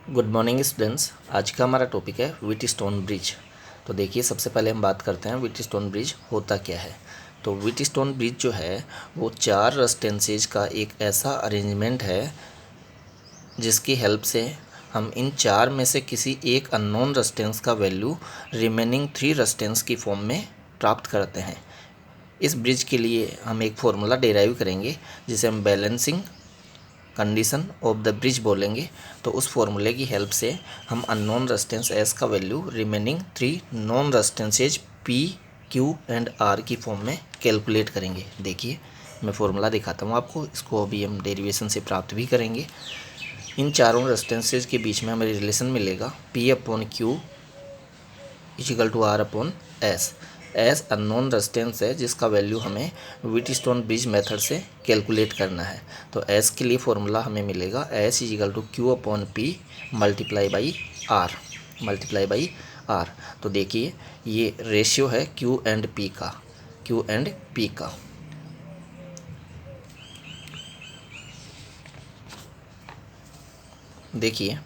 Good morning students. आज का हमारा टॉपिक है व्हीटस्टोन ब्रिज। तो देखिए, सबसे पहले हम बात करते हैं व्हीटस्टोन ब्रिज होता क्या है। तो व्हीटस्टोन ब्रिज जो है वो 4 रस्टेंसेज का एक ऐसा अरेंजमेंट है जिसकी हेल्प से हम इन 4 में से किसी एक अननोन रस्टेंस का वैल्यू रिमेनिंग 3 रस्टेंस की फॉर्म में प्राप्त करते हैं। इस ब्रिज के लिए हम एक फॉर्मूला डेराइव करेंगे जिसे हम balancing condition of the bridge बोलेंगे। तो उस फॉर्मूले की हेल्प से हम अननोन रेजिस्टेंस एस का value remaining 3 known resistances P Q and R की फॉर्म में कैलकुलेट करेंगे। देखिए, मैं फॉर्मूला दिखाता हूँ आपको, इसको अभी हम डेरिवेशन से प्राप्त भी करेंगे। इन चारों रेजिस्टेंसेज के बीच में हमें रिलेशन मिलेगा P upon Q is equal to R upon S. S unknown resistance है जिसका वैल्यू हमें व्हीटस्टोन ब्रिज मेथड से कैलकुलेट करना है। तो एस के लिए फॉर्मूला हमें मिलेगा S is equal to Q upon P multiply by R. तो देखिए, ये रेशियो है क्यू एंड पी का। देखिए,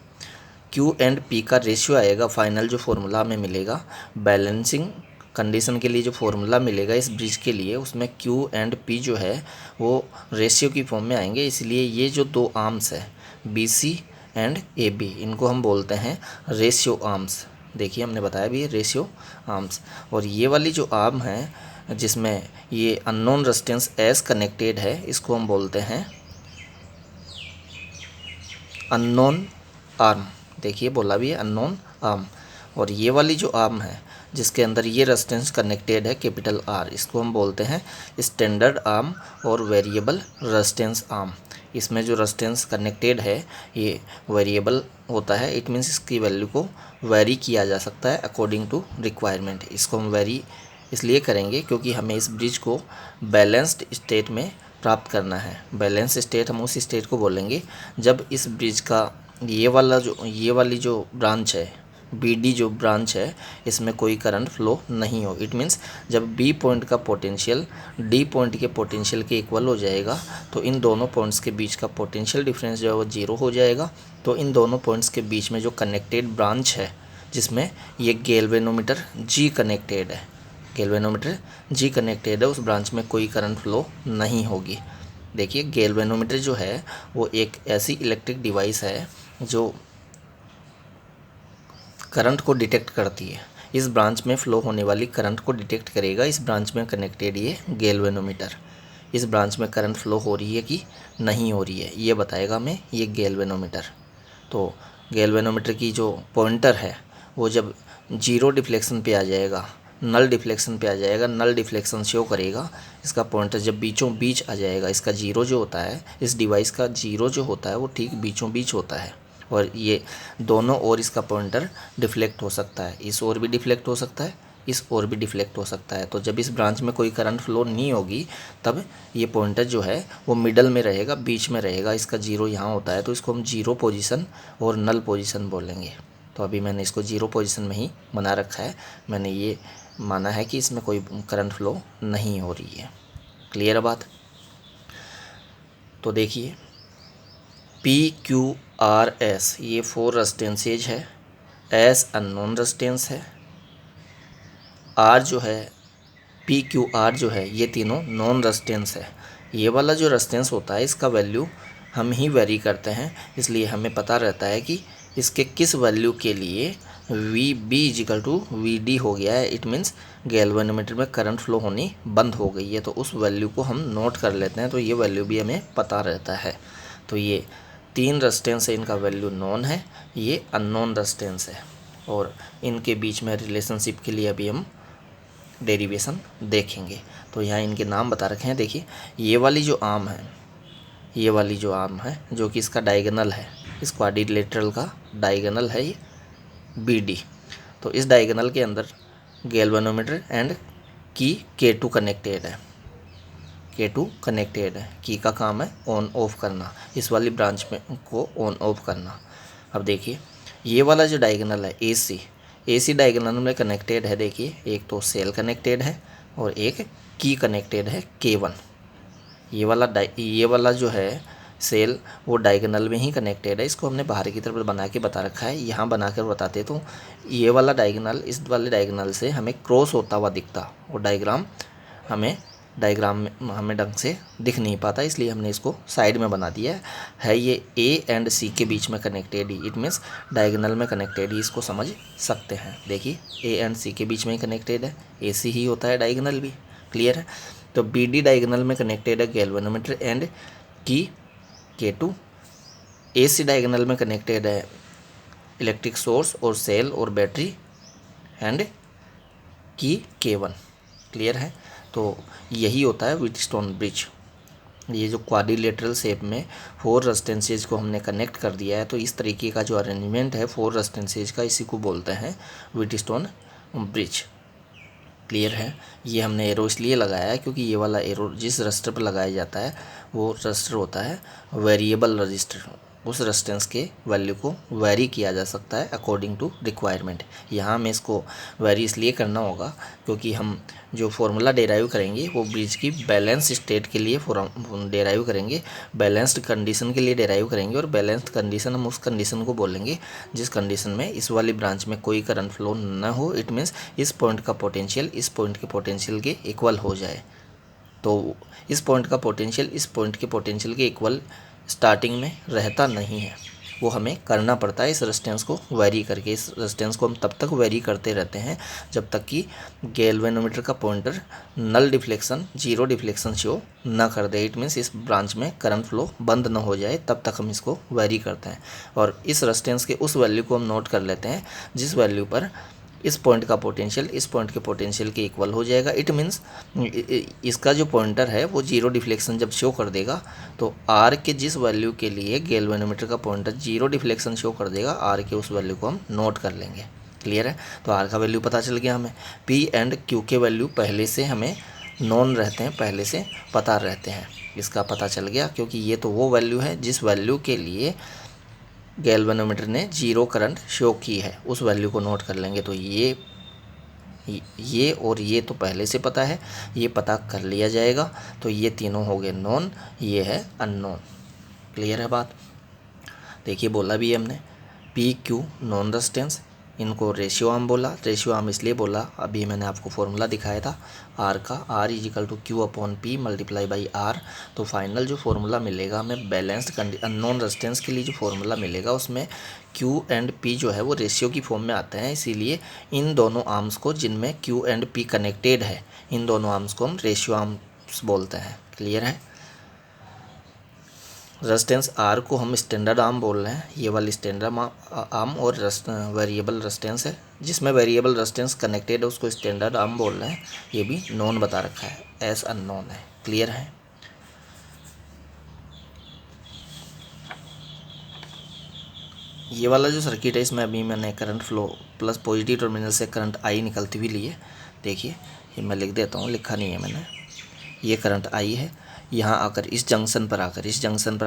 क्यू एंड पी का रेशियो आएगा। फाइनल जो फॉर्मूला हमें मिलेगा बैलेंसिंग कंडीशन के लिए, जो फॉर्मूला मिलेगा इस ब्रिज के लिए, उसमें क्यू एंड पी जो है वो रेशियो की फॉर्म में आएंगे। इसलिए ये जो दो आर्म्स है B C and A B, इनको हम बोलते हैं रेशियो आर्म्स। देखिए, हमने बताया भी रेशियो आर्म्स। और ये वाली जो आर्म है जिसमें ये अननोन रेजिस्टेंस एस कनेक्टेड है, इसको हम बोलते हैं अननोन आर्म। देखिए, बोला भी है अननोन आर्म। और ये वाली जो आर्म है जिसके अंदर ये रेजिस्टेंस कनेक्टेड है कैपिटल आर, इसको हम बोलते हैं स्टैंडर्ड आर्म और वेरिएबल रेजिस्टेंस आर्म। इसमें जो रेजिस्टेंस कनेक्टेड है ये वेरिएबल होता है। इट मीन्स इसकी वैल्यू को वेरी किया जा सकता है अकॉर्डिंग टू रिक्वायरमेंट। इसको हम वेरी इसलिए करेंगे क्योंकि हमें इस ब्रिज को बैलेंस्ड स्टेट में प्राप्त करना है। बैलेंस स्टेट हम उस स्टेट को बोलेंगे जब इस ब्रिज का ये वाली जो ब्रांच है बी डी जो ब्रांच है, इसमें कोई करंट फ्लो नहीं हो। इट मीन्स जब बी पॉइंट का पोटेंशियल डी पॉइंट के पोटेंशियल के इक्वल हो जाएगा तो इन दोनों पॉइंट्स के बीच का पोटेंशियल डिफरेंस जो है वो जीरो हो जाएगा। तो इन दोनों पॉइंट्स के बीच में जो कनेक्टेड ब्रांच है जिसमें ये गैल्वेनोमीटर जी कनेक्टेड है, उस ब्रांच में कोई करंट फ्लो नहीं होगी। देखिए, गैल्वेनोमीटर जो है वो एक ऐसी इलेक्ट्रिक डिवाइस है जो करंट को डिटेक्ट करती है। इस ब्रांच में फ़्लो होने वाली करंट को डिटेक्ट करेगा। इस ब्रांच में कनेक्टेड ये गैल्वेनोमीटर इस ब्रांच में करंट फ्लो हो रही है कि नहीं हो रही है ये बताएगा हमें ये गैल्वेनोमीटर। तो गैल्वेनोमीटर की जो पॉइंटर है वो जब जीरो डिफ्लेक्शन पे आ जाएगा, नल डिफ्लेक्शन शो करेगा। इसका पॉइंटर जब बीचों बीच आ जाएगा, इसका जीरो जो होता है, इस डिवाइस का जीरो जो होता है वो ठीक बीचों बीच होता है। और ये दोनों ओर इसका पॉइंटर डिफ्लेक्ट हो सकता है, इस ओर भी डिफ्लेक्ट हो सकता है, इस ओर भी डिफ्लेक्ट हो सकता है। तो जब इस ब्रांच में कोई करंट फ्लो नहीं होगी तब ये पॉइंटर जो है वो मिडल में रहेगा, बीच में रहेगा। इसका जीरो यहाँ होता है तो इसको हम जीरो पोजीशन और नल पोजीशन बोलेंगे। तो अभी मैंने इसको जीरो पोजीशन में ही बना रखा है। मैंने ये माना है कि इसमें कोई करंट फ्लो नहीं हो रही है। क्लियर बात? तो देखिए, पी क्यू आर एस ये 4 रेजिस्टेंसेज है, एस अननोन रेजिस्टेंस है, आर जो है पी क्यू आर जो है ये तीनों नॉन रेजिस्टेंस है। ये वाला जो रेजिस्टेंस होता है इसका वैल्यू हम ही वेरी करते हैं, इसलिए हमें पता रहता है कि इसके किस वैल्यू के लिए V B is equal to V D हो गया है। इट मीन्स गैल्वेनोमीटर में करंट फ्लो होनी बंद हो गई है। तो उस वैल्यू को हम नोट कर लेते हैं, तो ये वैल्यू भी हमें पता रहता है। तो ये 3 रेजिस्टेंस है, इनका वैल्यू नॉन है, ये अननोन रेजिस्टेंस है। और इनके बीच में रिलेशनशिप के लिए अभी हम डेरिवेशन देखेंगे। तो यहाँ इनके नाम बता रखे हैं। देखिए, ये वाली जो आर्म है जो कि इसका डायगोनल है, इस क्वाड्रिलेटरल का डायगोनल है ये बी डी। तो इस डायगोनल के अंदर गैल्वेनोमीटर एंड की K2 कनेक्टेड है। की का काम है ऑन ऑफ करना, इस वाली ब्रांच में को ऑन ऑफ करना। अब देखिए, ये वाला जो डायगोनल है AC डायगोनल में कनेक्टेड है। देखिए, एक तो सेल कनेक्टेड है और एक की कनेक्टेड है K1। ये वाला जो है सेल वो डायगोनल में ही कनेक्टेड है। इसको हमने बाहर की तरफ बना के बता रखा है, यहाँ बनाकर बताते तो ये वाला डायगोनल इस वाले डायगोनल से हमें क्रॉस होता हुआ दिखता, और डायग्राम में हमें ढंग से दिख नहीं पाता, इसलिए हमने इसको साइड में बना दिया है। ये ए एंड सी के बीच में connected he, it means diagonal में कनेक्टेड ही इसको समझ सकते हैं। देखिए ए एंड सी के बीच में ही कनेक्टेड है, ए सी ही होता है डायगोनल भी, क्लियर है। तो बी डी डायगोनल में कनेक्टेड है गैल्वेनोमीटर एंड की K2, ए सी डायगोनल में कनेक्टेड है इलेक्ट्रिक सोर्स और सेल और बैटरी एंड की K1, क्लियर है। तो यही होता है व्हीटस्टोन ब्रिज। ये जो क्वाड्रिलेटरल शेप में 4 रेजिस्टेंसेज को हमने कनेक्ट कर दिया है, तो इस तरीके का जो अरेंजमेंट है 4 रेजिस्टेंसेज का, इसी को बोलते हैं व्हीटस्टोन ब्रिज, क्लियर है। ये हमने एरो इसलिए लगाया है क्योंकि ये वाला एरो जिस रजिस्टर पर लगाया जाता है वो रजिस्टर होता है वेरिएबल रजिस्टर, उस रेजिस्टेंस के वैल्यू को वेरी किया जा सकता है अकॉर्डिंग टू रिक्वायरमेंट। यहाँ हमें इसको वेरी इसलिए करना होगा क्योंकि हम जो फॉर्मूला डेराइव करेंगे वो ब्रिज की बैलेंस स्टेट के लिए डेराइव करेंगे, बैलेंस्ड कंडीशन के लिए डेराइव करेंगे, और बैलेंस्ड कंडीशन हम उस कंडीशन को बोलेंगे जिस कंडीशन में इस वाली ब्रांच में कोई करंट फ्लो न हो, इट मीन्स इस पॉइंट का पोटेंशियल इस पॉइंट के पोटेंशियल के इक्वल हो जाए। तो इस पॉइंट का पोटेंशियल इस पॉइंट के पोटेंशियल के इक्वल स्टार्टिंग में रहता नहीं है, वो हमें करना पड़ता है इस रेजिस्टेंस को वेरी करके। इस रेजिस्टेंस को हम तब तक वेरी करते रहते हैं जब तक कि गैल्वेनोमीटर का pointer null deflection, zero deflection show ना कर दे, इट मीन्स इस ब्रांच में करंट फ्लो बंद ना हो जाए, तब तक हम इसको वेरी करते हैं। और इस रेजिस्टेंस के उस वैल्यू को हम नोट कर लेते हैं जिस वैल्यू पर इस पॉइंट का पोटेंशियल इस पॉइंट के पोटेंशियल के इक्वल हो जाएगा। इट मीन्स इसका जो पॉइंटर है वो जीरो डिफ्लेक्शन जब शो कर देगा, तो आर के जिस वैल्यू के लिए गैल्वेनोमीटर का पॉइंटर जीरो डिफ्लेक्शन शो कर देगा, आर के उस वैल्यू को हम नोट कर लेंगे, क्लियर है। तो आर का वैल्यू पता चल गया हमें। पी एंड क्यू के वैल्यू पहले से हमें नॉन रहते हैं, पहले से पता रहते हैं, इसका पता चल गया क्योंकि ये तो वो वैल्यू है जिस वैल्यू के लिए गैल्वेनोमीटर ने जीरो करंट शो की है, उस वैल्यू को नोट कर लेंगे। तो ये और ये तो पहले से पता है, ये पता कर लिया जाएगा। तो ये तीनों हो गए नॉन, ये है अननोन, क्लियर है बात। देखिए बोला भी है हमने पी क्यू नॉन रेजिस्टेंस, इनको रेशियो आर्म बोला। रेशियो आर्म इसलिए बोला, अभी मैंने आपको फॉर्मूला दिखाया था आर का, R is equal to Q upon P multiply by R. तो फाइनल जो फॉर्मूला मिलेगा हमें बैलेंस्ड अननोन रेजिस्टेंस के लिए जो फॉर्मूला मिलेगा उसमें क्यू एंड पी जो है वो रेशियो की फॉर्म में आते हैं, इसीलिए इन दोनों आर्म्स को जिनमें क्यू एंड पी कनेक्टेड है, इन दोनों आर्म्स को हम रेशियो आर्म्स बोलते हैं, क्लियर है। रेजिस्टेंस आर को हम स्टैंडर्ड आर्म बोल रहे हैं, ये वाली स्टैंडर्ड आर्म, और वेरिएबल रेजिस्टेंस है जिसमें वेरिएबल रेजिस्टेंस कनेक्टेड है उसको स्टैंडर्ड आर्म बोल रहे हैं। ये भी नॉन बता रखा है, एस अननोन है, क्लियर है। ये वाला जो सर्किट है इसमें अभी मैंने current flow plus positive terminal से करंट आई निकलती हुई ली है। देखिए ये मैं लिख देता हूँ, लिखा नहीं है मैंने, ये करंट आई है। यहाँ आकर इस जंक्शन पर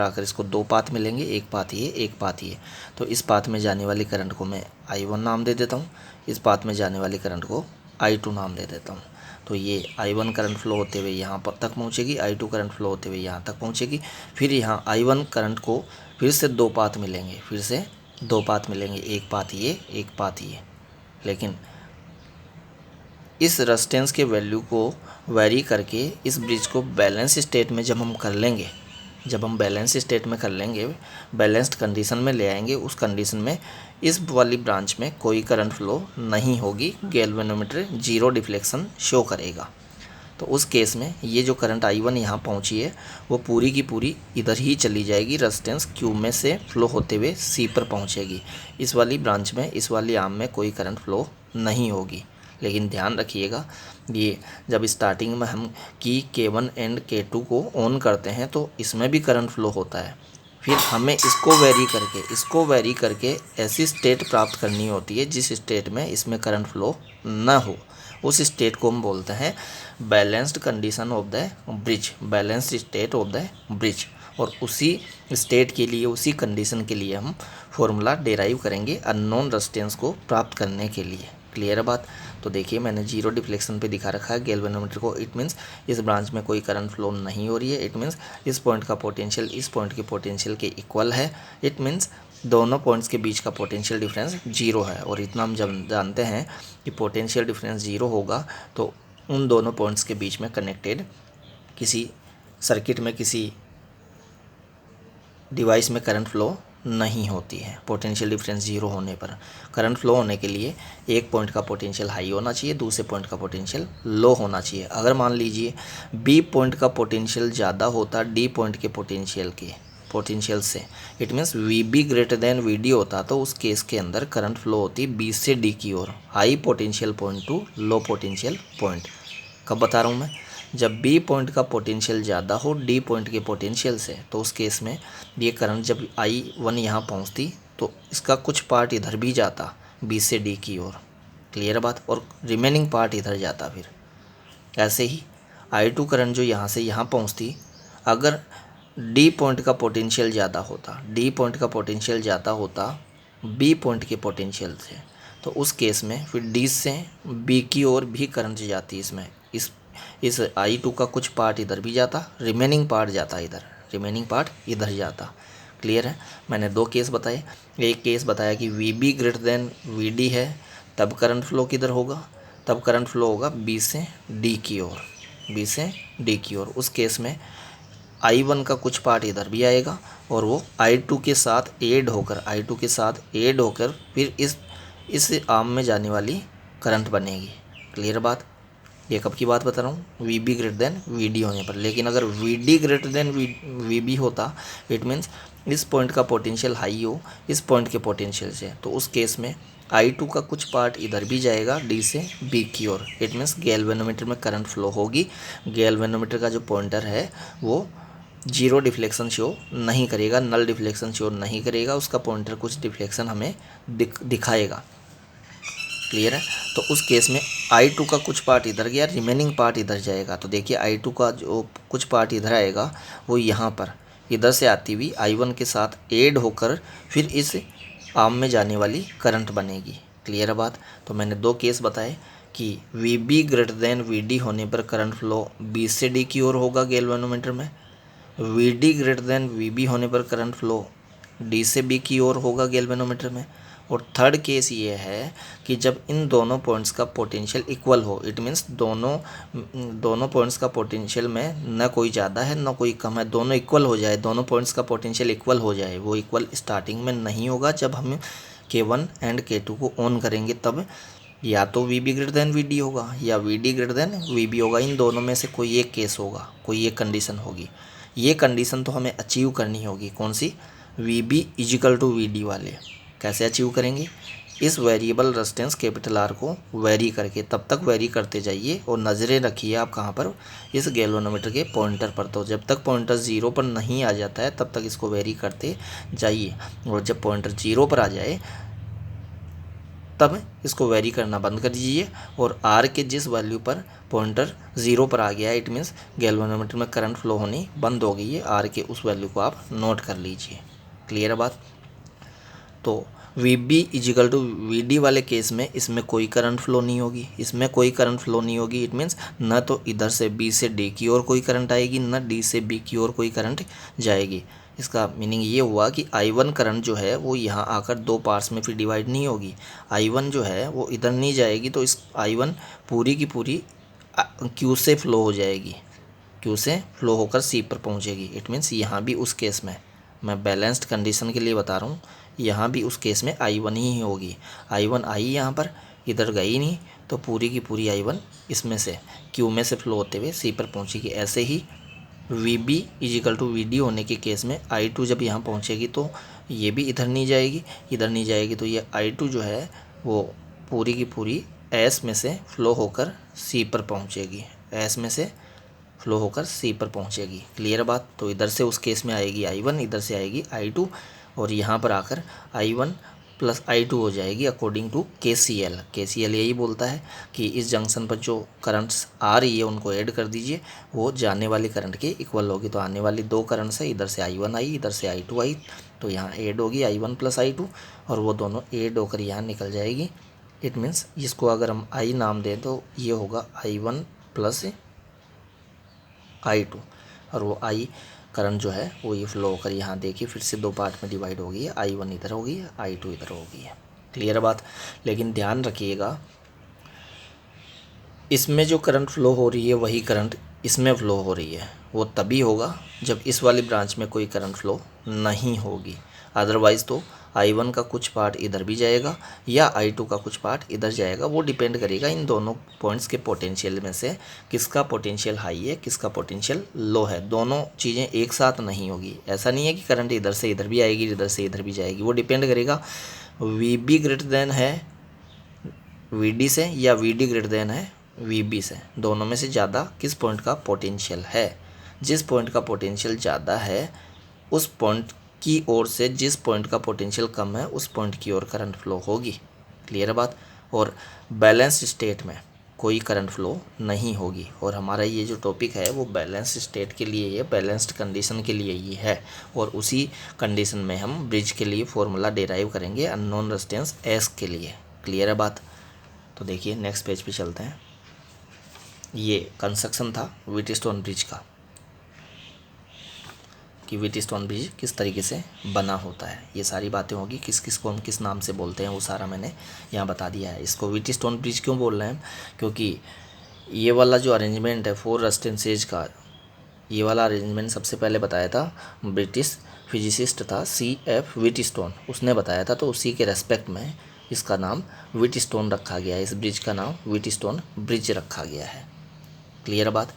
आकर इसको दो पाथ मिलेंगे, एक पाथ ये एक पाथ ये। तो इस पाथ में जाने वाली करंट को मैं I1 नाम दे देता हूँ, इस पाथ में जाने वाली करंट को I2 नाम दे देता हूँ। तो ये I1 करंट फ्लो होते हुए यहाँ पर तक पहुँचेगी, I2 करंट फ्लो होते हुए यहाँ तक पहुँचेगी। फिर यहाँ I1 करंट को फिर से दो पाथ मिलेंगे, एक पाथ ये एक पाथ ये। लेकिन इस रेजिस्टेंस के वैल्यू को वेरी करके इस ब्रिज को बैलेंस स्टेट में जब हम बैलेंस स्टेट में कर लेंगे, बैलेंस्ड कंडीशन में ले आएंगे, उस कंडीशन में इस वाली ब्रांच में कोई करंट फ्लो नहीं होगी, गैल्वेनोमीटर जीरो डिफ्लेक्शन शो करेगा। तो उस केस में ये जो करंट I1 यहाँ पहुँची है वो पूरी की पूरी इधर ही चली जाएगी, रेजिस्टेंस Q में से फ्लो होते हुए C पर पहुँचेगी। इस वाली ब्रांच में, इस वाली आर्म में कोई करंट फ्लो नहीं होगी। लेकिन ध्यान रखिएगा, ये जब स्टार्टिंग में हम की K1 एंड K2 को ऑन करते हैं तो इसमें भी करंट फ्लो होता है। फिर हमें इसको वेरी करके ऐसी स्टेट प्राप्त करनी होती है जिस स्टेट में इसमें करंट फ्लो ना हो, उस स्टेट को हम बोलते हैं balanced condition of the bridge, balanced state of the bridge. और उसी स्टेट के लिए, उसी कंडीशन के लिए हम फॉर्मूला डेराइव करेंगे अननोन रेजिस्टेंस को प्राप्त करने के लिए। क्लियर है बात। तो देखिए मैंने जीरो डिफ्लेक्शन पे दिखा रखा है गैल्वेनोमीटर को। इट मीन्स इस ब्रांच में कोई करंट फ्लो नहीं हो रही है। इट मीन्स इस पॉइंट का पोटेंशियल इस पॉइंट के पोटेंशियल के इक्वल है। इट मीन्स दोनों पॉइंट्स के बीच का पोटेंशियल डिफरेंस जीरो है। और इतना हम जब जानते हैं कि पोटेंशियल डिफरेंस जीरो होगा तो उन दोनों पॉइंट्स के बीच में कनेक्टेड किसी सर्किट में किसी डिवाइस में करंट फ्लो नहीं होती है। पोटेंशियल डिफरेंस जीरो होने पर करंट फ्लो होने के लिए एक पॉइंट का पोटेंशियल हाई होना चाहिए, दूसरे पॉइंट का पोटेंशियल लो होना चाहिए। अगर मान लीजिए बी पॉइंट का पोटेंशियल ज़्यादा होता डी पॉइंट के पोटेंशियल से, it means V B greater than V D होता, तो उस केस के अंदर करंट फ्लो होती बी से डी की ओर, high potential point to low potential point. कब बता रहा हूँ मैं? जब बी पॉइंट का पोटेंशियल ज़्यादा हो डी पॉइंट के पोटेंशियल से, तो उस केस में ये करंट जब I1 यहाँ पहुँचती तो इसका कुछ पार्ट इधर भी जाता बी से डी की ओर। क्लियर बात। और रिमेनिंग पार्ट इधर जाता फिर। ऐसे ही I2 करंट जो यहाँ से यहाँ पहुँचती, अगर डी पॉइंट का पोटेंशियल ज़्यादा होता बी पॉइंट के पोटेंशियल से, तो उस केस में फिर डी से बी की ओर भी करंट जाती। इसमें इस I2 का कुछ पार्ट इधर भी जाता, रिमेनिंग पार्ट इधर जाता। क्लियर है। मैंने दो केस बताए। एक केस बताया कि VB ग्रेटर देन VD है, तब करंट फ्लो किधर होगा? तब करंट फ्लो होगा बी से डी की ओर। उस केस में I1 का कुछ पार्ट इधर भी आएगा और वो I2 के साथ ऐड होकर फिर इस आर्म में जाने वाली करंट बनेगी। क्लियर बात। ये कब की बात बता रहा हूँ? VB ग्रेटर देन VD होने पर। लेकिन अगर VD ग्रेटर देन VB होता, इट मीन्स इस पॉइंट का पोटेंशियल हाई हो इस पॉइंट के पोटेंशियल से, तो उस केस में I2 का कुछ पार्ट इधर भी जाएगा D से B की ओर। इट मीन्स गैल्वेनोमीटर में करंट फ्लो होगी। गैल्वेनोमीटर का जो पॉइंटर है वो जीरो डिफ्लेक्शन शो नहीं करेगा, नल डिफ्लेक्शन शो नहीं करेगा। उसका पॉइंटर कुछ डिफ्लेक्शन हमें दिखाएगा। क्लियर है। तो उस केस में I2 का कुछ पार्ट इधर गया, रिमेनिंग पार्ट इधर जाएगा। तो देखिए I2 का जो कुछ पार्ट इधर आएगा वो यहाँ पर इधर से आती हुई I1 के साथ ऐड होकर फिर इस आर्म में जाने वाली करंट बनेगी। क्लियर है बात। तो मैंने दो केस बताए कि VB ग्रेटर देन VD होने पर करंट फ्लो B से D की ओर होगा गैल्वेनोमीटर में, VD ग्रेटर देन VB होने पर करंट फ्लो D से B की ओर होगा गैल्वेनोमीटर में। और थर्ड केस ये है कि जब इन दोनों पॉइंट्स का पोटेंशियल इक्वल हो, इट मीन्स दोनों पॉइंट्स का पोटेंशियल में न कोई ज़्यादा है न कोई कम है, दोनों इक्वल हो जाए, दोनों पॉइंट्स का पोटेंशियल इक्वल हो जाए। वो इक्वल स्टार्टिंग में नहीं होगा। जब हम K1 एंड K2 को ऑन करेंगे तब या तो VB ग्रेटर देन VD होगा या VD ग्रेटर देन VB होगा। इन दोनों में से कोई एक केस होगा, कोई एक कंडीशन होगी। ये कंडीशन तो हमें अचीव करनी होगी। कौन सी? VB इजिकल टू VD वाले। कैसे अचीव करेंगे? इस वेरिएबल रेजिस्टेंस कैपिटल R को वेरी करके, तब तक वेरी करते जाइए और नज़रें रखिए आप कहाँ पर? इस गैल्वेनोमीटर के पॉइंटर पर। तो जब तक पॉइंटर जीरो पर नहीं आ जाता है तब तक इसको वेरी करते जाइए, और जब पॉइंटर जीरो पर आ जाए तब इसको वेरी करना बंद कर दीजिए। और R के जिस वैल्यू पर पॉइंटर ज़ीरो पर आ गया, इट मीन्स गैल्वेनोमीटर में करंट फ्लो होनी बंद हो गई है, R के उस वैल्यू को आप नोट कर लीजिए। क्लियर है बात। तो VB इजिकल टू VD वाले केस में इसमें कोई करंट फ्लो नहीं होगी। इट मीन्स न तो इधर से B से D की ओर कोई करंट आएगी, न D से B की ओर कोई करंट जाएगी। इसका मीनिंग ये हुआ कि I1 करंट जो है वो यहाँ आकर दो पार्ट्स में फिर डिवाइड नहीं होगी। I1 जो है वो इधर नहीं जाएगी, तो इस I1 पूरी की पूरी Q से फ्लो हो जाएगी, Q से फ्लो होकर C पर पहुँचेगी। इट मीन्स यहाँ भी उस केस में, मैं बैलेंस्ड कंडीशन के लिए बता रहा हूँ, यहाँ भी उस केस में I1 ही होगी। I1 आई यहाँ पर, इधर गई नहीं, तो पूरी की पूरी I1 इसमें से Q में से फ्लो होते हुए C पर पहुँचेगी। ऐसे ही VB इजिकल टू VD होने के केस में I2 जब यहाँ पहुँचेगी तो ये भी इधर नहीं जाएगी, तो ये I2 जो है वो पूरी की पूरी S में से फ्लो होकर C पर पहुँचेगी। क्लियर बात। तो इधर से उस केस में आएगी I1, इधर से आएगी I2, और यहाँ पर आकर I1 प्लस I2 हो जाएगी अकॉर्डिंग टू KCL यही बोलता है कि इस जंक्शन पर जो करंट्स आ रही है उनको ऐड कर दीजिए, वो जाने वाली करंट के इक्वल होगी। तो आने वाली दो करंट्स है, इधर से I1 आई, इधर से I2 आई, तो यहाँ ऐड होगी I1 प्लस I2, और वो दोनों ऐड होकर यहाँ निकल जाएगी इट मीन्स इसको अगर हम आई नाम दें तो ये होगा I1 प्लस I2, और वो आई करंट जो है वो ये फ्लो होकर यहाँ देखिए फिर से दो पार्ट में डिवाइड हो गई है, I1 इधर हो गई है, I2 इधर हो गई है। क्लियर है बात। लेकिन ध्यान रखिएगा, इसमें जो करंट फ्लो हो रही है वही करंट इसमें फ्लो हो रही है, वो तभी होगा जब इस वाली ब्रांच में कोई करंट फ्लो नहीं होगी। अदरवाइज़ तो I1 का कुछ पार्ट इधर भी जाएगा या I2 का कुछ पार्ट इधर जाएगा, वो डिपेंड करेगा इन दोनों पॉइंट्स के पोटेंशियल में से किसका पोटेंशियल हाई है किसका पोटेंशियल लो है। दोनों चीज़ें एक साथ नहीं होगी। ऐसा नहीं है कि करंट इधर से इधर भी आएगी इधर से इधर भी जाएगी, वो डिपेंड करेगा VB ग्रेटर देन है VD से या VD ग्रेटर देन है VB से। दोनों में से ज़्यादा किस पॉइंट का पोटेंशियल है। जिस पॉइंट का पोटेंशियल ज़्यादा है उस पॉइंट की ओर से जिस पॉइंट का पोटेंशियल कम है उस पॉइंट की ओर करंट फ्लो होगी। क्लियर है बात। और बैलेंस स्टेट में कोई करंट फ्लो नहीं होगी। और हमारा ये जो टॉपिक है वो बैलेंस स्टेट के लिए है, बैलेंस्ड कंडीशन के लिए ही है। और उसी कंडीशन में हम ब्रिज के लिए फॉर्मूला डेराइव करेंगे अननोन रेजिस्टेंस एस के लिए। क्लियर है बात। तो देखिए नेक्स्ट पेज पे चलते हैं। ये कंस्ट्रक्शन था व्हीटस्टोन ब्रिज का कि व्हीटस्टोन ब्रिज किस तरीके से बना होता है। ये सारी बातें होगी, किस किस को हम किस नाम से बोलते हैं वो सारा मैंने यहाँ बता दिया है। इसको व्हीटस्टोन ब्रिज क्यों बोल रहे हैं, क्योंकि ये वाला जो अरेंजमेंट है 4 रेजिस्टेंसेज का, ये वाला अरेंजमेंट सबसे पहले बताया था ब्रिटिश फिजिसिस्ट था CF व्हीटस्टोन, उसने बताया था। तो उसी के रेस्पेक्ट में इसका नाम व्हीटस्टोन रखा गया है, इस ब्रिज का नाम व्हीटस्टोन ब्रिज रखा गया है। क्लियर बात।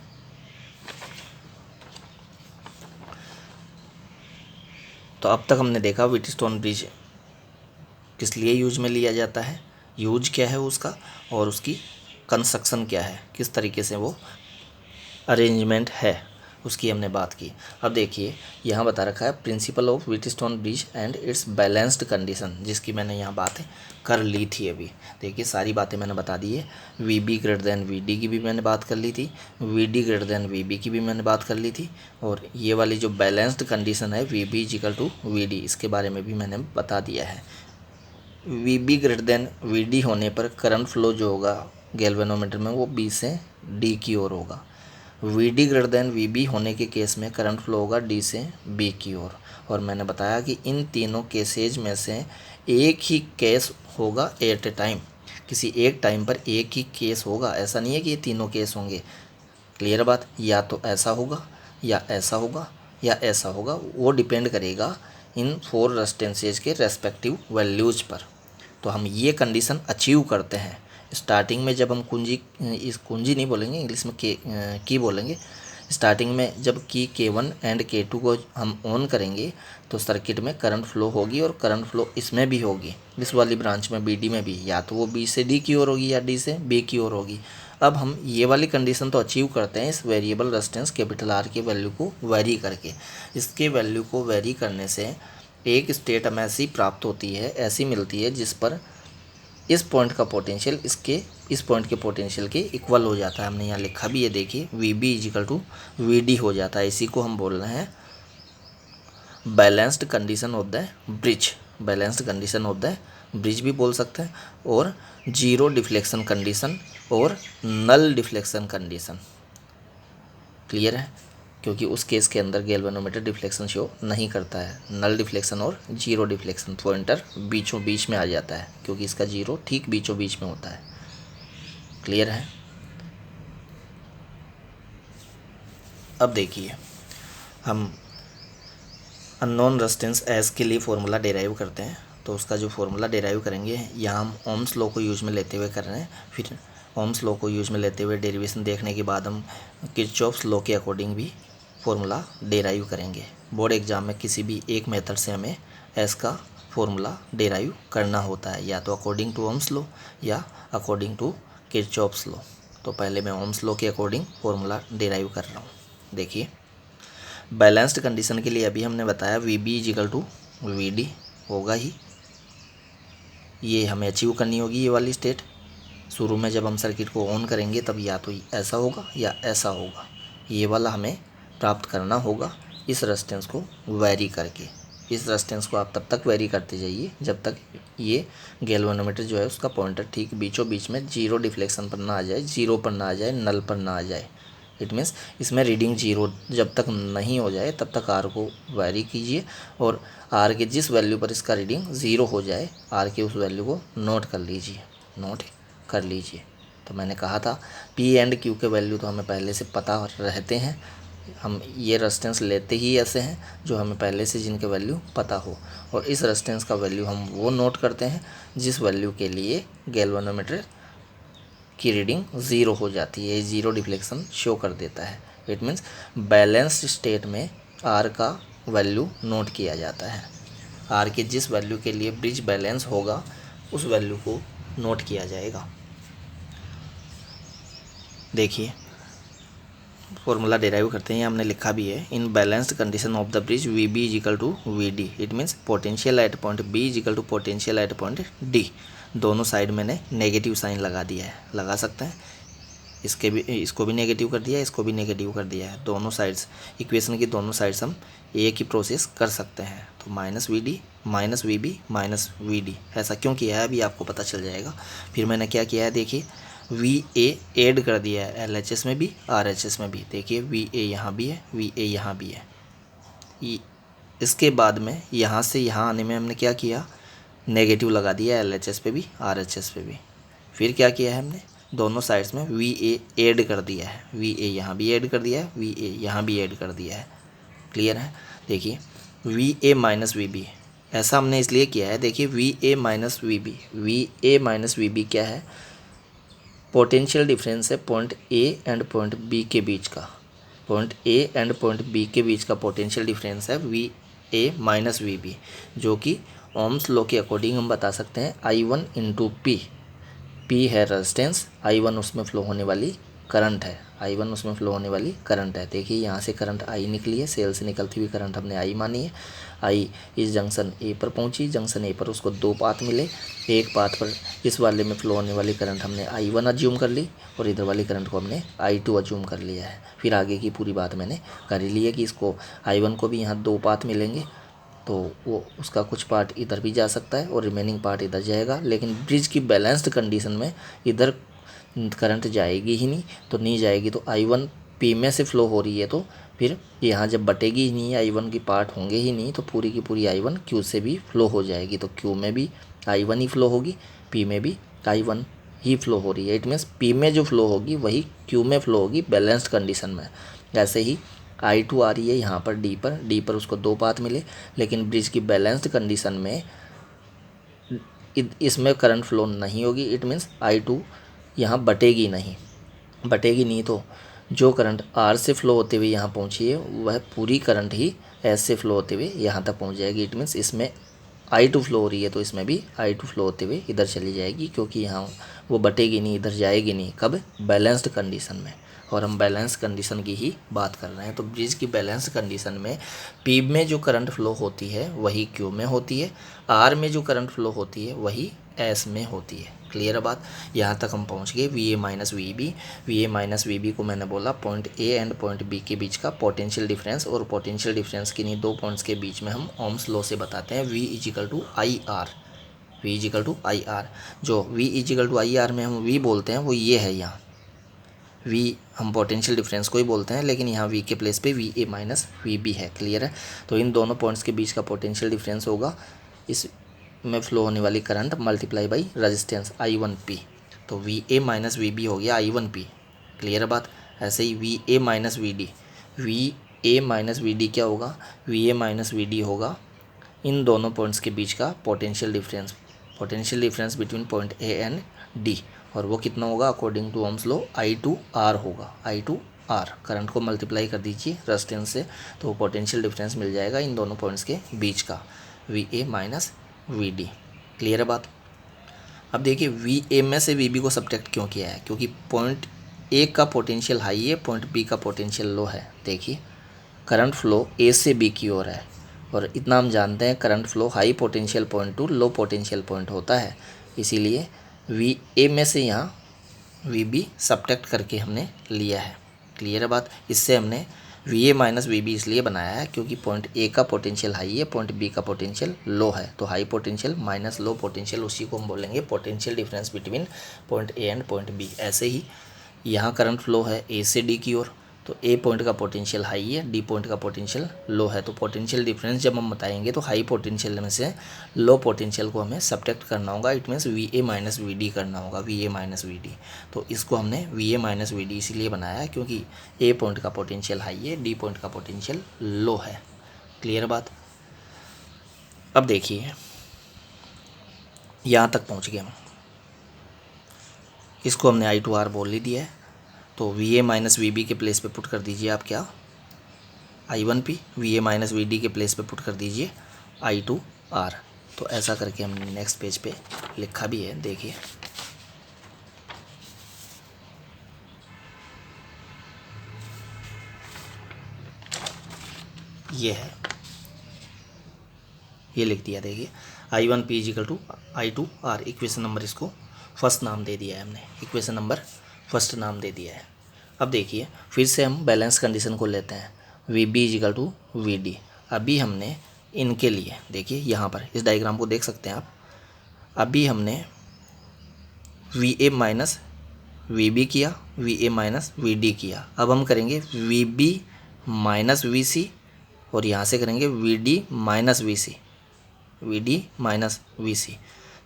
तो अब तक हमने देखा व्हीटस्टोन ब्रिज किस लिए यूज में लिया जाता है, यूज क्या है उसका, और उसकी कंस्ट्रक्शन क्या है, किस तरीके से वो अरेंजमेंट है, उसकी हमने बात की। अब देखिए यहाँ बता रखा है principle of Wheatstone bridge and it's balanced condition, जिसकी मैंने यहाँ बात कर ली थी। अभी देखिए सारी बातें मैंने बता दी है। VB ग्रेटर देन VD की भी मैंने बात कर ली थी, VD ग्रेटर देन VB की भी मैंने बात कर ली थी, और ये वाली जो बैलेंस्ड कंडीशन है VB इक्वल टू VD, इसके बारे में भी मैंने बता दिया है। VB ग्रेटर देन VD होने पर करंट फ्लो जो होगा गैल्वेनोमीटर में वो B से D की ओर होगा। VD ग्रेटर देन VB होने के केस में करंट फ्लो होगा D से B की ओर। और मैंने बताया कि इन तीनों केसेज में से एक ही केस होगा एट ए टाइम, किसी एक टाइम पर एक ही केस होगा, ऐसा नहीं है कि ये तीनों केस होंगे। क्लियर बात। या तो ऐसा होगा या ऐसा होगा या ऐसा होगा, वो डिपेंड करेगा इन 4 रेजिस्टेंसेज के रेस्पेक्टिव वैल्यूज़ पर। तो हम ये कंडीशन अचीव करते हैं स्टार्टिंग में, जब हम इस कुंजी नहीं बोलेंगे, इंग्लिश में की बोलेंगे। स्टार्टिंग में जब की K1 एंड K2 को हम ऑन करेंगे तो सर्किट में करंट फ्लो होगी, और करंट फ्लो इसमें भी होगी, इस वाली ब्रांच में BD में भी, या तो वो B से D की ओर होगी या D से B की ओर होगी। अब हम ये वाली कंडीशन तो अचीव करते हैं इस वेरिएबल रेजिस्टेंस R के वैल्यू को वेरी करके। इसके वैल्यू को वेरी करने से एक स्टेट हमें ऐसी प्राप्त होती है, ऐसी मिलती है जिस पर इस पॉइंट का पोटेंशियल इस पॉइंट के पोटेंशियल के इक्वल हो जाता है। हमने यहाँ लिखा भी है, देखिए VB इक्वल टू VD हो जाता है। इसी को हम बोल रहे हैं balanced condition of the bridge, balanced condition of the bridge भी बोल सकते हैं, और जीरो डिफ्लेक्शन कंडीशन और नल डिफ्लेक्शन कंडीशन। क्लियर है, क्योंकि उस केस के अंदर गैल्वेनोमीटर डिफ्लेक्शन शो नहीं करता है। नल डिफ्लेक्शन और जीरो डिफ्लेक्शन, पॉइंटर बीचों बीच में आ जाता है, क्योंकि इसका जीरो ठीक बीचों बीच में होता है। क्लियर है। अब देखिए हम अननोन रेजिस्टेंस एस के लिए फॉर्मूला डेराइव करते हैं। तो उसका जो फॉर्मूला डेराइव करेंगे, यहाँ हम ओम्स लॉ को यूज में लेते हुए कर रहे हैं। फिर ओम्स लॉ को यूज में लेते हुए डेरिवेशन देखने के बाद हम किरचॉफ्स लॉ के अकॉर्डिंग भी फॉर्मूला डेराइव करेंगे। बोर्ड एग्जाम में किसी भी एक मेथड से हमें एस का फॉर्मूला डेराइव करना होता है, या तो अकॉर्डिंग टू ओम्स लॉ या अकॉर्डिंग टू किरचॉफ्स लॉ। तो पहले मैं ओम्स लॉ के अकॉर्डिंग फॉर्मूला डेराइव कर रहा हूँ। देखिए बैलेंस्ड कंडीशन के लिए अभी हमने बताया VB इक्वल टू VD होगा ही, ये हमें अचीव करनी होगी। ये वाली स्टेट शुरू में जब हम सर्किट को ऑन करेंगे तब या तो ऐसा होगा या ऐसा होगा, ये वाला हमें प्राप्त करना होगा इस रेजिस्टेंस को वैरी करके। इस रेजिस्टेंस को आप तब तक वेरी करते जाइए जब तक ये गैल्वेनोमीटर जो है उसका पॉइंटर ठीक बीचों बीच में जीरो डिफ्लेक्शन पर ना आ जाए, जीरो पर ना आ जाए, नल पर ना आ जाए। इट मीन्स इसमें रीडिंग जीरो जब तक नहीं हो जाए तब तक आर को वेरी कीजिए, और आर के जिस वैल्यू पर इसका रीडिंग ज़ीरो हो जाए आर के उस वैल्यू को नोट कर लीजिए। तो मैंने कहा था पी एंड क्यू के वैल्यू तो हमें पहले से पता रहते हैं, हम ये रेजिस्टेंस लेते ही ऐसे हैं जो हमें पहले से जिनके वैल्यू पता हो, और इस रेजिस्टेंस का वैल्यू हम वो नोट करते हैं जिस वैल्यू के लिए गैल्वेनोमीटर की रीडिंग ज़ीरो हो जाती है, ज़ीरो डिफ्लेक्शन शो कर देता है। इट मीन्स बैलेंस्ड स्टेट में आर का वैल्यू नोट किया जाता है। आर के जिस वैल्यू के लिए ब्रिज बैलेंस होगा उस वैल्यू को नोट किया जाएगा। देखिए फॉर्मूला डिराइव करते हैं, हमने लिखा भी है, in balanced condition of the bridge V B is equal to V D. It means potential at point B is equal to potential at point D. दोनों साइड मैंने नेगेटिव साइन लगा दिया है, लगा सकते हैं, इसको भी नेगेटिव कर दिया है, इसको भी नेगेटिव कर दिया है। दोनों साइड्स इक्वेशन की दोनों साइड्स हम एक ही प्रोसेस कर सकते हैं। तो minus V D minus V B minus V D, ऐसा क्यों किया है अभी आपको पता चल जाएगा। फिर मैंने क्या किया है, देखिए वी ए ऐड कर दिया है एल एच एस में भी आर एच एस में भी। देखिए वी ए यहाँ भी है, वी ए यहाँ भी है। इसके बाद में यहाँ से यहाँ आने में हमने क्या किया, नेगेटिव लगा दिया एल एच एस पे भी आर एच एस पे भी। फिर क्या किया है हमने, दोनों साइड्स में वी ए ऐड कर दिया है, वी ए यहाँ भी ऐड कर दिया है, वी ए यहाँ भी ऐड कर दिया है। क्लियर है। देखिए V A minus V B, ऐसा हमने इसलिए किया है, देखिए V A minus V B, V A minus V B क्या है, पोटेंशियल डिफरेंस है point A and point B के बीच का। Point A and point B के बीच का पोटेंशियल डिफरेंस है V A minus V B, जो कि ओम्स लॉ के अकॉर्डिंग हम बता सकते हैं I one into P. P है रेजिस्टेंस, आई वन उसमें फ्लो होने वाली करंट है, आई वन उसमें फ्लो होने वाली करंट है। देखिए यहाँ से करंट आई निकली है, सेल से निकलती हुई करंट हमने आई मानी है। आई इस जंक्शन ए पर पहुँची, जंक्शन ए पर उसको दो पाथ मिले, एक पाथ पर इस वाले में फ्लो होने वाली करंट हमने आई वन अज्यूम कर ली और इधर वाली करंट को हमने आई टू अज्यूम कर लिया है। फिर आगे की पूरी बात मैंने कर ही ली है कि इसको आई वन को भी यहाँ दो पाथ मिलेंगे, तो वो उसका कुछ पार्ट इधर भी जा सकता है और रिमेनिंग पार्ट इधर जाएगा। लेकिन ब्रिज की बैलेंस्ड कंडीशन में इधर करंट जाएगी ही नहीं, तो नहीं जाएगी तो आई वन पी में से फ्लो हो रही है, तो फिर यहाँ जब बटेगी ही नहीं, आई वन की पार्ट होंगे ही नहीं, तो पूरी की पूरी आई वन क्यू से भी फ्लो हो जाएगी। तो क्यू में भी आई वन ही फ्लो होगी, पी में भी आई वन ही फ्लो हो रही है। इट मीन्स पी में जो फ्लो होगी वही क्यू में फ्लो होगी बैलेंस्ड कंडीशन में। ऐसे ही आई टू आ रही है यहाँ पर डी पर उसको दो पाथ मिले, लेकिन ब्रिज की बैलेंस्ड कंडीशन में इसमें करंट फ्लो नहीं होगी। इट मीन्स आई टू यहाँ बटेगी नहीं, तो जो करंट आर से फ्लो होते हुए यहाँ पहुँची है वह पूरी करंट ही एस से फ्लो होते हुए यहाँ तक पहुँच जाएगी। इट मीन्स इसमें आई टू फ्लो हो रही है तो इसमें भी आई टू फ्लो होते हुए इधर चली जाएगी, क्योंकि यहाँ वो बटेगी नहीं, इधर जाएगी नहीं। कब? बैलेंस्ड कंडीशन में, और हम बैलेंस कंडीशन की ही बात कर रहे हैं। तो ब्रिज की बैलेंस कंडीशन में पी में जो करंट फ्लो होती है वही क्यू में होती है, आर में जो करंट फ्लो होती है वही एस में होती है। क्लियर है बात। यहाँ तक हम पहुँच गए V A minus V B. V A minus V B को मैंने बोला point A and point B के बीच का पोटेंशियल डिफरेंस, और पोटेंशियल डिफरेंस किन्हीं दो पॉइंट्स के बीच में हम ओम्स लॉ से बताते हैं V equal to I R. V equal to I R, जो V equal to I R में हम वी बोलते हैं वो ये है, यहाँ वी हम पोटेंशियल डिफरेंस को ही बोलते हैं, लेकिन यहाँ वी के प्लेस पे V A minus V B है। क्लियर है। तो इन दोनों पॉइंट्स के बीच का पोटेंशियल डिफरेंस होगा इस में फ्लो होने वाली current multiply by resistance I one P. तो V A minus V B हो गया आई वन पी। क्लियर है बात। ऐसे ही V A minus V D, V A minus V D क्या होगा, V A minus V D होगा इन दोनों पॉइंट्स के बीच का potential difference between point A and D, और वो कितना होगा according to Ohm's law I two R होगा। आई टू आर करंट को मल्टीप्लाई कर दीजिए रेजिस्टेंस से, तो पोटेंशियल डिफरेंस मिल जाएगा इन दोनों पॉइंट्स के बीच का V A minus V D. Clear है बात। अब देखिए वी ए में से वी बी को सब्ट्रैक्ट क्यों किया है, क्योंकि पॉइंट ए का पोटेंशियल हाई है, पॉइंट बी का पोटेंशियल लो है। देखिए करंट फ्लो ए से बी की ओर है, और इतना हम जानते हैं current flow high potential point to low potential point होता है, इसीलिए वी ए में से यहाँ वी बी सब्ट्रैक्ट करके हमने लिया है। क्लियर है बात। इससे हमने V A minus V B इसलिए बनाया है क्योंकि पॉइंट ए का पोटेंशियल हाई है, पॉइंट बी का पोटेंशियल लो है। तो high potential minus low potential, उसी को हम बोलेंगे potential difference between point A and point B. ऐसे ही यहाँ करंट फ्लो है ए से डी की ओर, तो ए पॉइंट का पोटेंशियल हाई है, डी पॉइंट का पोटेंशियल लो है। तो पोटेंशियल डिफरेंस जब हम बताएंगे तो हाई पोटेंशियल में से लो पोटेंशियल को हमें सब्ट्रैक्ट करना होगा। It means V A minus V D करना होगा, V A minus V D. तो इसको हमने V A minus V D इसीलिए बनाया है क्योंकि ए पॉइंट का पोटेंशियल हाई है, डी पॉइंट का पोटेंशियल लो है। क्लियर बात। अब देखिए यहाँ तक पहुँच गए हम, इसको हमने आई टू आर बोल ही दिया है। तो V A minus V B के प्लेस पे पुट कर दीजिए आप क्या, I one P. V A minus V D के प्लेस पे पुट कर दीजिए आई टू आर। तो ऐसा करके हमने नेक्स्ट पेज पे लिखा भी है, देखिए ये है, ये लिख दिया। देखिए I one P is equal to I two R, equation number इसको फर्स्ट नाम दे दिया है हमने, इक्वेशन नंबर फर्स्ट नाम दे दिया है। अब देखिए फिर से हम बैलेंस कंडीशन को लेते हैं, V B is equal to V D. अभी हमने इनके लिए देखिए यहाँ पर इस डायग्राम को देख सकते हैं आप, अभी हमने V A minus V B किया, V A minus V D किया। अब हम करेंगे V B minus V C और यहाँ से करेंगे V D minus V C, V D minus V C.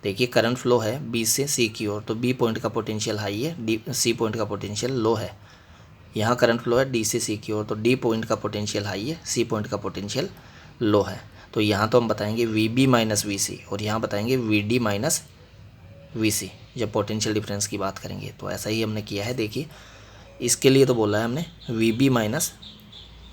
देखिए करंट फ्लो है बी से सी की ओर, तो बी पॉइंट का पोटेंशियल हाई है, डी सी पॉइंट का पोटेंशियल लो है। यहाँ करंट फ्लो है डी से सी की ओर, तो डी पॉइंट का पोटेंशियल हाई है, सी पॉइंट का पोटेंशियल लो है। तो यहाँ तो हम बताएंगे we B minus V C और यहाँ बताएंगे वी डी माइनस वी सी जब पोटेंशियल डिफरेंस की बात करेंगे। तो ऐसा ही हमने किया है। देखिए इसके लिए तो बोला है हमने we B minus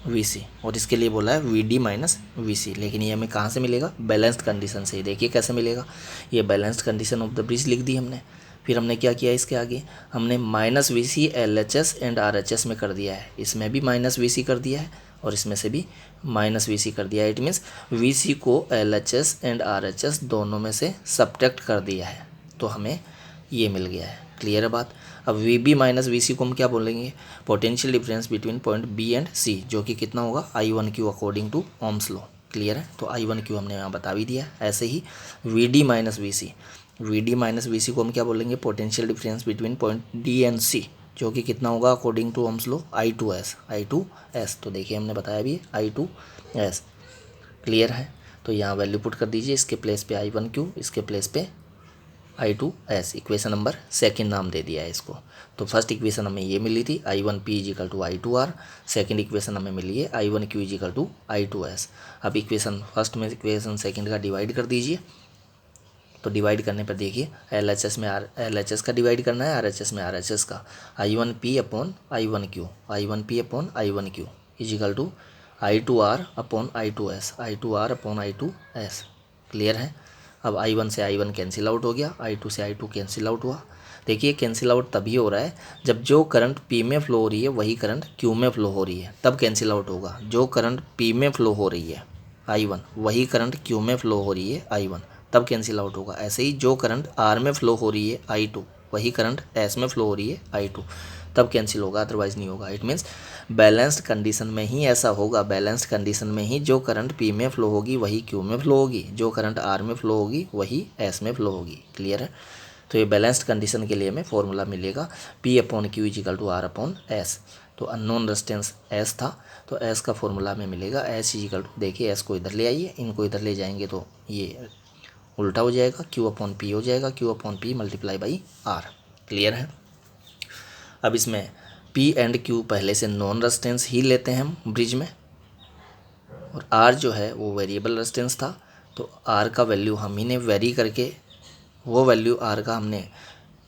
V C और इसके लिए बोला है वी डी माइनस वी सी, लेकिन ये हमें कहाँ से मिलेगा, बैलेंस्ड कंडीशन से। देखिए कैसे मिलेगा, ये balanced condition of the bridge लिख दी हमने। फिर हमने क्या किया, इसके आगे हमने minus V C L H S and R H S में कर दिया है, इसमें भी माइनस वी सी कर दिया है और इसमें से भी माइनस वी सी कर दिया है। इट मीन्स वी सी को L H S and R H S दोनों में से सब्ट्रैक्ट कर दिया है, तो हमें ये मिल गया है। क्लियर है बात। अब V B minus V C को हम क्या बोलेंगे, potential difference between point B and C, जो कि कितना होगा I one Q according to Ohm's law. Clear है, तो आई वन क्यू हमने यहाँ बता भी दिया। ऐसे ही V D minus V C, V D minus V C को हम क्या बोलेंगे, potential difference between point D and C, जो कि कितना होगा according to Ohm's law, I two S, I two S. तो देखिए हमने बताया भी आई टू एस। क्लियर है, तो यहाँ वैल्यू पुट कर दीजिए, इसके प्लेस पे आई वन क्यू, इसके प्लेस पे I two S. Equation number second नाम दे दिया है इसको। तो फर्स्ट इक्वेशन हमें ये मिली थी I one P is equal to I two R, second equation हमें मिली है I one Q is equal to I two S. अब इक्वेशन फर्स्ट में इक्वेशन सेकेंड का डिवाइड कर दीजिए। तो डिवाइड करने पर देखिए एल एच एस में एल एच एस का डिवाइड करना है, आर एच एस में आर एच एस का। I one P upon I one Q, I one P upon I one Q is equal to I two R upon I two S, I two R upon I two S. Clear है। अब I one से I one cancel out हो गया, आई to से आई to cancel out हुआ। देखिए cancel out तभी हो रहा है जब जो करंट पी में फ्लो हो रही है वही करंट क्यू में फ्लो हो रही है, तब कैंसिल आउट होगा। जो करंट पी में फ्लो हो रही है आई वन, वही करंट क्यू में फ्लो हो रही है आई वन, तब कैंसिल आउट होगा। ऐसे ही जो करंट आर में फ्लो हो रही है आई टू, वही करंट एस में फ्लो हो रही है आई टू, तब कैंसिल होगा, अदरवाइज नहीं होगा। इट मीन्स बैलेंस्ड कंडीशन में ही ऐसा होगा, बैलेंस्ड कंडीशन में ही जो करंट पी में फ्लो होगी वही क्यू में फ्लो होगी, जो करंट आर में फ्लो होगी वही एस में फ्लो होगी। क्लियर है। तो ये बैलेंस्ड कंडीशन के लिए हमें फॉर्मूला मिलेगा P upon Q is equal to R upon S. तो अननोन रेजिस्टेंस एस था, तो एस का फॉर्मूला में मिलेगा एस इजिकल टू, देखिए एस को इधर ले आइए, इनको इधर ले जाएंगे तो ये उल्टा हो जाएगा, क्यू अपॉन पी हो जाएगा, Q upon P multiply by R. Clear है। अब इसमें पी एंड क्यू पहले से नॉन रेजिस्टेंस ही लेते हैं हम ब्रिज में, और आर जो है वो वेरिएबल रेजिस्टेंस था, तो आर का वैल्यू हम ही ने वेरी करके वो वैल्यू आर का हमने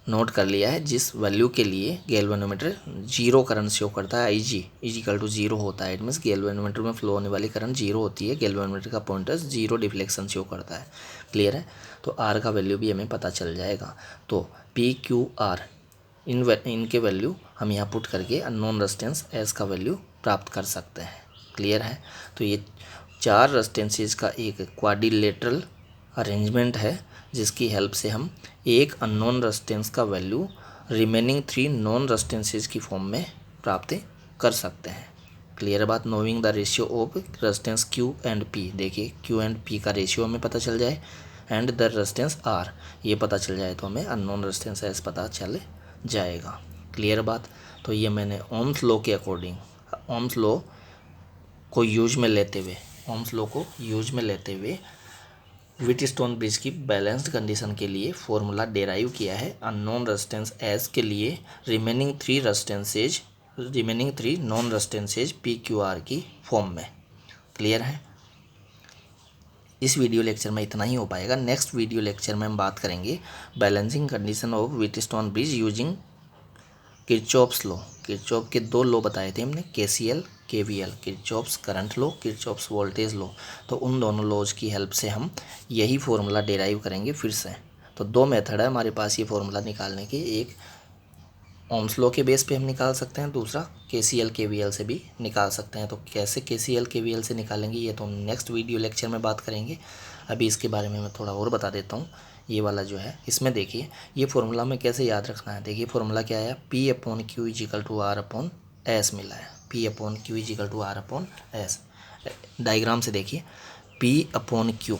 नोट कर लिया है जिस वैल्यू के लिए गैल्वेनोमीटर जीरो करंट शो करता है, आई जी इजिकल टू जीरो होता है। इट मीन्स गैल्वेनोमीटर में फ्लो होने वाली करंट जीरो होती है, गैल्वेनोमीटर का पॉइंटर जीरो डिफ्लेक्शन शो करता है। क्लियर है। तो आर का वैल्यू भी हमें पता चल जाएगा। तो पी क्यू आर इनके वैल्यू हम यहाँ पुट करके अननोन रेजिस्टेंस एस का वैल्यू प्राप्त कर सकते हैं। क्लियर है। तो ये चार रेजिस्टेंसेस का एक क्वाड्रिलेटरल अरेंजमेंट है जिसकी हेल्प से हम एक अननोन रेजिस्टेंस का value remaining three non resistances की फॉर्म में प्राप्त कर सकते हैं। क्लियर बात। Knowing the ratio of resistance Q and P, देखिए क्यू एंड पी का रेशियो हमें पता चल जाए एंड द रेजिस्टेंस आर ये पता चल जाए तो हमें अननोन रेजिस्टेंस एस पता चल जाएगा। क्लियर बात। तो ये मैंने ओम्स लॉ के अकॉर्डिंग, ओम्स लॉ को यूज में लेते हुए व्हीटस्टोन ब्रिज की बैलेंस्ड कंडीशन के लिए फॉर्मूला डेराइव किया है अननोन रेजिस्टेंस एस के लिए remaining three non resistances P Q R की फॉर्म में। क्लियर है। इस वीडियो लेक्चर में इतना ही हो पाएगा। नेक्स्ट वीडियो लेक्चर में हम बात करेंगे balancing condition of Wheatstone bridge using Kirchhoff's law. Kirchhoff के 2 लॉ बताए थे हमने, KCL KVL, Kirchhoff's current law, Kirchhoff's voltage law. तो उन दोनों लॉज की हेल्प से हम यही फॉर्मूला डेराइव करेंगे फिर से। तो 2 मेथड है हमारे पास ये फॉर्मूला निकालने के, एक ओम्स लॉ के बेस पे हम निकाल सकते हैं, दूसरा KCL KVL से भी निकाल सकते हैं। तो कैसे KCL KVL से निकालेंगे ये तो हम नेक्स्ट वीडियो लेक्चर में बात करेंगे। अभी इसके बारे में मैं थोड़ा और बता देता हूँ। ये वाला जो है इसमें देखिए ये फॉर्मूला में कैसे याद रखना है। देखिए फॉर्मूला क्या है, P/Q = R/S मिला है। P/Q = R/S। डायग्राम से देखिए P/Q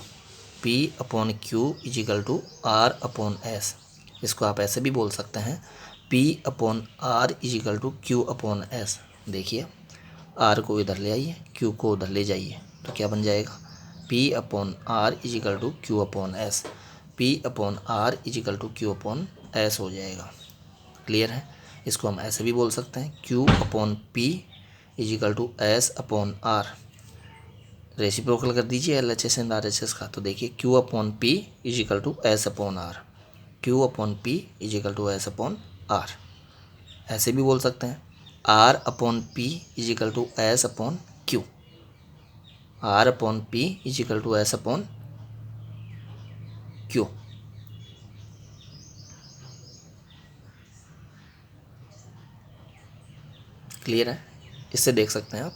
= R/S। इसको आप ऐसे भी बोल सकते हैं P/R = Q/S। देखिए R को इधर ले आइए, Q को उधर ले जाइए तो क्या बन जाएगा, P/R = Q/S। P/R = Q/S हो जाएगा। क्लियर है। इसको हम ऐसे भी बोल सकते हैं Q/P = S/R। रेसिप्रोकल कर दीजिए LHS एंड RHS का। तो देखिए Q/P = S/R, Q/P = S/R। ऐसे भी बोल सकते हैं R/P = S/Q, R/P = S/Q। Clear है। इससे देख सकते हैं आप,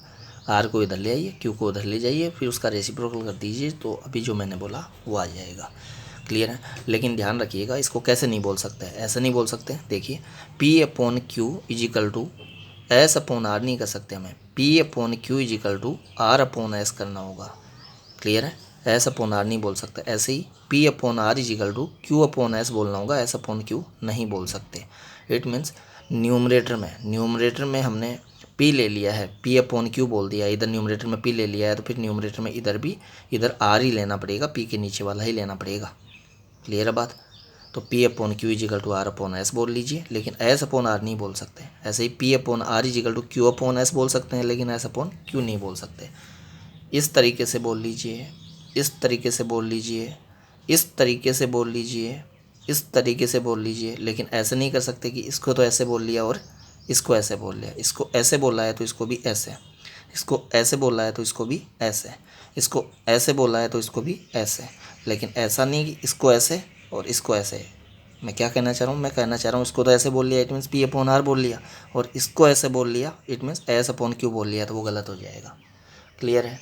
R को इधर ले आइए, Q को उधर ले जाइए, फिर उसका रेसिप्रोकल कर दीजिए तो अभी जो मैंने बोला वो आ जाएगा। क्लियर है। लेकिन ध्यान रखिएगा इसको कैसे नहीं बोल सकते, ऐसे नहीं बोल सकते। देखिए P/Q = S/R नहीं कर सकते, हमें P/Q = R/S करना होगा। क्लियर है। S/R नहीं बोल सकते, ऐसे ही P/R = Q/S बोलना होगा, S/Q नहीं बोल सकते। इट मीन्स न्यूमरेटर में हमने P ले लिया है, P/Q बोल दिया, इधर न्यूमरेटर में P ले लिया है तो फिर न्यूमरेटर में इधर R ही लेना पड़ेगा, P के नीचे वाला ही लेना पड़ेगा। क्लियर है बात। तो P/Q = R/S बोल लीजिए, लेकिन S/R नहीं बोल सकते। ऐसे ही P/R = Q/S बोल सकते हैं, लेकिन S/Q नहीं बोल सकते। इस तरीके से बोल लीजिए, इस तरीके से बोल लीजिए, इस तरीके से बोल लीजिए, इस तरीके से बोल लीजिए, लेकिन ऐसे नहीं कर सकते कि इसको तो ऐसे बोल लिया और इसको ऐसे बोल लिया। इसको ऐसे बोला है तो इसको भी ऐसे, इसको ऐसे बोला है तो इसको भी ऐसे, इसको ऐसे बोला है तो इसको भी ऐसे, लेकिन ऐसा नहीं कि इसको ऐसे और इसको ऐसे। मैं क्या कहना चाह रहा हूँ, मैं कहना चाह रहा हूँ इसको तो ऐसे बोल लिया, इट मीन्स P/R बोल लिया, और इसको ऐसे बोल लिया, इट मीन्स S/Q बोल लिया, तो वो गलत हो जाएगा। क्लियर है।